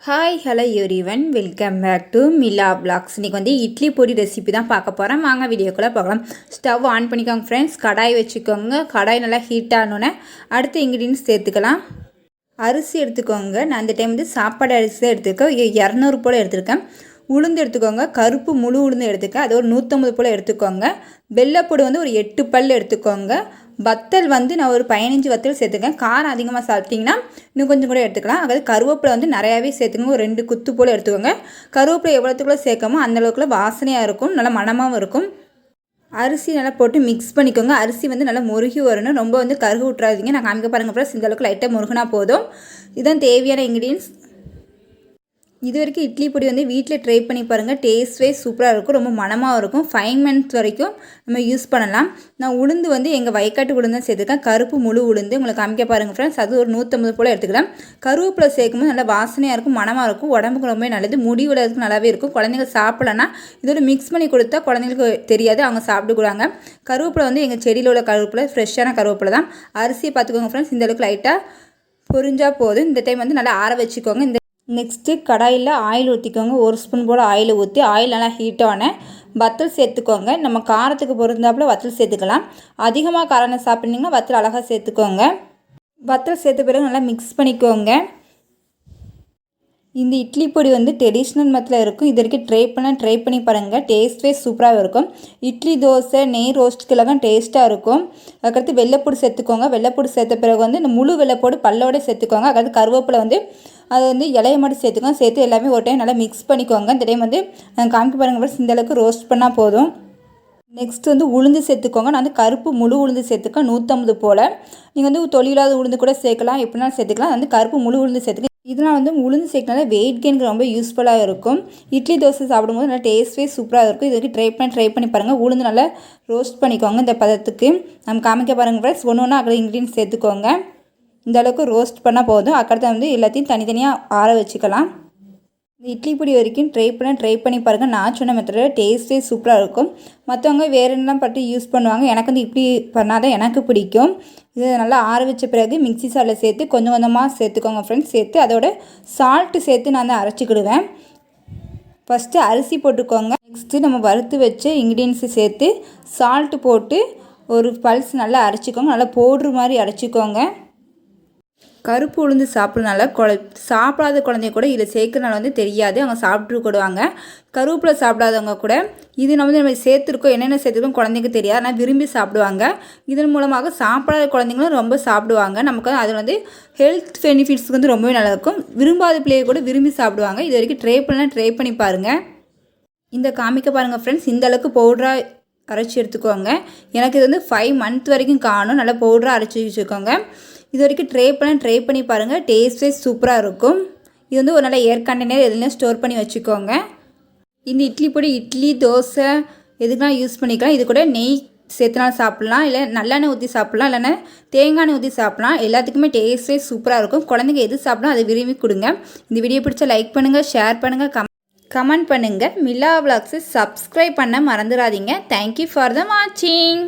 Hi hello everyone welcome back to மிலா விலாக்ஸ். இன்றைக்கி வந்து இட்லி பொடி ரெசிபி தான் பார்க்க போகிறேன். வாங்க வீடியோக்குள்ளே பார்க்கலாம். ஸ்டவ் ஆன் பண்ணிக்கோங்க ஃப்ரெண்ட்ஸ். கடாய் வச்சுக்கோங்க. கடாய் நல்லா ஹீட் ஆனோன்னே அடுத்த இன்க்ரீடியன்ஸ் சேர்த்துக்கலாம். அரிசி எடுத்துக்கோங்க. நான் இந்த டைம் வந்து சாப்பாடு அரிசி தான் எடுத்துருக்கேன். 200 போல் எடுத்துருக்கேன். உளுந்து எடுத்துக்கோங்க. கருப்பு முழு உளுந்து எடுத்துக்க. அது ஒரு 150 போல் எடுத்துக்கோங்க. வெள்ளைப்பொடி வந்து ஒரு 8 பல் எடுத்துக்கோங்க. வத்தல் வந்து நான் ஒரு 15 வத்தல் சேர்த்துக்கேன். காரம் அதிகமாக சாப்பிட்டிங்கன்னா இன்னும் கொஞ்சம் கூட எடுத்துக்கலாம். அதாவது கருவேப்பிலை வந்து நிறையாவே சேர்த்துக்கோங்க. ஒரு 2 குத்து போல் எடுத்துக்கோங்க. கருவேப்பிலை எவ்வளோத்துக்குள்ளே சேர்க்கமோ அந்தளவுக்குள்ள வாசனையாக இருக்கும், நல்லா மணமாகவும் இருக்கும். அரிசி நல்லா போட்டு மிக்ஸ் பண்ணிக்கோங்க. அரிசி வந்து நல்லா முருகி வரணும். ரொம்ப வந்து கருகு விட்றாதீங்க. நான் காமிக்க பாருங்கள் ஃப்ரெண்ட்ஸ். இந்த அளவுக்கு லைட்டாக முருகினா போதும். இதுதான் தேவையான இன்க்ரீடியன்ஸ். இது வரைக்கும் இட்லி பொடி வந்து வீட்டில் ட்ரை பண்ணி பாருங்கள். டேஸ்ட் வைஸ் சூப்பராக இருக்கும், ரொம்ப மணமாக இருக்கும். 5 மினிட்ஸ் வரைக்கும் நம்ம யூஸ் பண்ணலாம். நான் உளுந்து வந்து எங்கள் வயக்காட்டு உளுந்து தான் சேர்த்துக்கேன். கருப்பு முழு உளுந்து உங்களுக்கு காமிக்க பாருங்கள் ஃப்ரெண்ட்ஸ். அது ஒரு 150 போல் எடுத்துக்கலாம். கருவேப்பிலை சேர்க்கும்போது நல்லா வாசனையாக இருக்கும், மணமாக இருக்கும், உடம்புக்கு ரொம்ப நல்லது, முடி விடுறதுக்கு நல்லாவே இருக்கும். குழந்தைங்க சாப்பிடலன்னா இதோட மிக்ஸ் பண்ணி கொடுத்தா குழந்தைங்களுக்கு தெரியாது, அவங்க சாப்பிட்டுக்குறாங்க. கருவேப்பிலை வந்து எங்கள் செடியில் உள்ள கருவேப்பிலை, ஃப்ரெஷ்ஷான கருவேப்பிலை தான். அரிசியை பார்த்துக்கோங்க ஃப்ரெண்ட்ஸ். இந்த அளவுக்கு லைட்டாக பொரிஞ்சால் போதும். இந்த டைம் வந்து நல்லா ஆற வச்சுக்கோங்க. நெக்ஸ்ட்டு கடாயில் ஆயில் ஊற்றிக்கோங்க. 1 ஸ்பூன் போல் ஆயில் ஊற்றி ஆயில் நல்லா ஹீட்டான வத்தல் சேர்த்துக்கோங்க. நம்ம காரத்துக்கு பொருந்தாப்புல வத்தல் சேர்த்துக்கலாம். அதிகமாக காரம் சாப்பிட்றீங்கன்னா வத்தல் அழகாக சேர்த்துக்கோங்க. வத்தல் சேர்த்த பிறகு நல்லா மிக்ஸ் பண்ணிக்கோங்க. இந்த இட்லி பொடி வந்து ட்ரெடிஷ்னல் மெத்தில் இருக்கும். இது வரைக்கும் ட்ரை பண்ணி பாருங்கள். டேஸ்ட் வைஸ் சூப்பராக இருக்கும். இட்லி, தோசை, நெய் ரோஸ்ட்டுக்கெல்லாம் டேஸ்ட்டாக இருக்கும். அதுக்கடுத்து வெள்ளைப்பூடு சேர்த்துக்கோங்க. வெள்ளைப்பூடு சேர்த்த பிறகு வந்து இந்த முழு வெள்ளைப்பூடு பல்லோடு சேர்த்துக்கோங்க. அதுக்கடுத்து கருவேப்பிலை வந்து அது வந்து இலையை மட்டும் சேர்த்துக்கோங்க. சேர்த்து எல்லாமே ஒரு டைம் நல்லா மிக்ஸ் பண்ணிக்கோங்க. இந்த டைம் வந்து காமிக்க பாருங்கள். இந்த அளவுக்கு ரோஸ்ட் பண்ணால் போதும். நெக்ஸ்ட் வந்து உளுந்து சேர்த்துக்கோங்க. நான் வந்து கருப்பு முழு உளுந்து சேர்த்துக்க 150 போல். நீங்கள் வந்து தொழிலாத உளுந்து கூட சேர்க்கலாம், எப்படினாலும் சேர்த்துக்கலாம். வந்து கருப்பு முழு உளுந்து சேர்த்துக்க. இதனால் வந்து உளுந்து சேர்க்கனால வெயிட் கெயினுக்கு ரொம்ப யூஸ்ஃபுல்லாக இருக்கும். இட்லி, தோசை சாப்பிடும்போது நல்லா டேஸ்ட்வே சூப்பராக இருக்கும். இதுக்கு ட்ரை பண்ணி பாருங்கள். உளுந்து நல்லா ரோஸ்ட் பண்ணிக்கோங்க. இந்த பதத்துக்கு நம்ம காமிக்க பாருங்கள் ஃப்ரெண்ட்ஸ். ஒன்று அక్కడ இன்க்ரீடியன்ஸ் சேர்த்துக்கோங்க. இந்த அளவுக்கு ரோஸ்ட் பண்ணால் போதும். அக்கடுத்து வந்து எல்லாத்தையும் தனித்தனியாக ஆற வச்சுக்கலாம். இந்த இட்லி பொடி வரைக்கும் ட்ரை பண்ணி பாருங்கள். நான் சொன்ன மெத்தடில் டேஸ்ட்டே சூப்பராக இருக்கும். மற்றவங்க வேறு என்னெல்லாம் பட்டு யூஸ் பண்ணுவாங்க. எனக்கு வந்து இப்படி பண்ணால் தான் எனக்கு பிடிக்கும். இதை நல்லா ஆற வச்ச பிறகு மிக்ஸி சாலில் சேர்த்து கொஞ்சம் கொஞ்சமாக சேர்த்துக்கோங்க ஃப்ரெண்ட்ஸ். சேர்த்து அதோட சால்ட்டு சேர்த்து நான் தான் அரைச்சிக்கிடுவேன். ஃபஸ்ட்டு அரிசி போட்டுக்கோங்க. நெக்ஸ்ட்டு நம்ம வறுத்து வச்ச இன்க்ரீடியன்ஸு சேர்த்து சால்ட்டு போட்டு ஒரு பல்ஸ் நல்லா அரைச்சிக்கோங்க. நல்லா பவுட்ரு மாதிரி அரைச்சிக்கோங்க. கருப்பு உளுந்து சாப்பிட்றதுனால சாப்பிடாத குழந்தைய கூட இதில் சேர்க்கறனால வந்து தெரியாது, அவங்க சாப்பிட்டுக்கிடுவாங்க. கருவேப்பிலை சாப்பிடாதவங்க கூட இது நம்ம சேர்த்துருக்கோம், என்னென்ன சேர்த்துருக்கோம் குழந்தைங்க தெரியாது, ஆனால் விரும்பி சாப்பிடுவாங்க. இதன் மூலமாக சாப்பிடாத குழந்தைங்களும் ரொம்ப சாப்பிடுவாங்க. நமக்கு அது வந்து ஹெல்த் பெனிஃபிட்ஸ்க்கு வந்து ரொம்பவே நல்லாயிருக்கும். விரும்பாத பிள்ளையை கூட விரும்பி சாப்பிடுவாங்க. இது வரைக்கும் ட்ரை பண்ணி பாருங்கள். இந்த காமிக்க பாருங்கள் ஃப்ரெண்ட்ஸ். இந்த அளவுக்கு பவுடராக அரைச்சி எடுத்துக்கோங்க. எனக்கு இது வந்து 5 மந்த் வரைக்கும் காணும். நல்லா பவுடராக அரைச்சி வச்சுக்கோங்க. இது வரைக்கும் ட்ரை பண்ணி பாருங்கள். டேஸ்ட் வைஸ் சூப்பராக இருக்கும். இது வந்து ஒரு நல்ல ஏர் கண்டெய்னர் எதுலையும் ஸ்டோர் பண்ணி வச்சுக்கோங்க. இந்த இட்லி பொடி இட்லி, தோசை எதுக்கெலாம் யூஸ் பண்ணிக்கலாம். இது கூட நெய் சேர்த்துனாலும் சாப்பிட்லாம், இல்லை நல்லெண்ணெய் ஊற்றி சாப்பிட்லாம், இல்லைன்னா தேங்காய் எண்ணெய் ஊற்றி சாப்பிட்லாம். எல்லாத்துக்குமே டேஸ்ட் வைஸ் சூப்பராக இருக்கும். குழந்தைங்க எது சாப்பிட்லாம் அதை விரும்பி கொடுங்க. இந்த வீடியோ பிடிச்சா லைக் பண்ணுங்கள், ஷேர் பண்ணுங்கள், கமெண்ட் பண்ணுங்கள். மிலா விலாக்ஸை சப்ஸ்கிரைப் பண்ண மறந்துடாதீங்க. தேங்க்யூ ஃபார் த வாட்சிங்.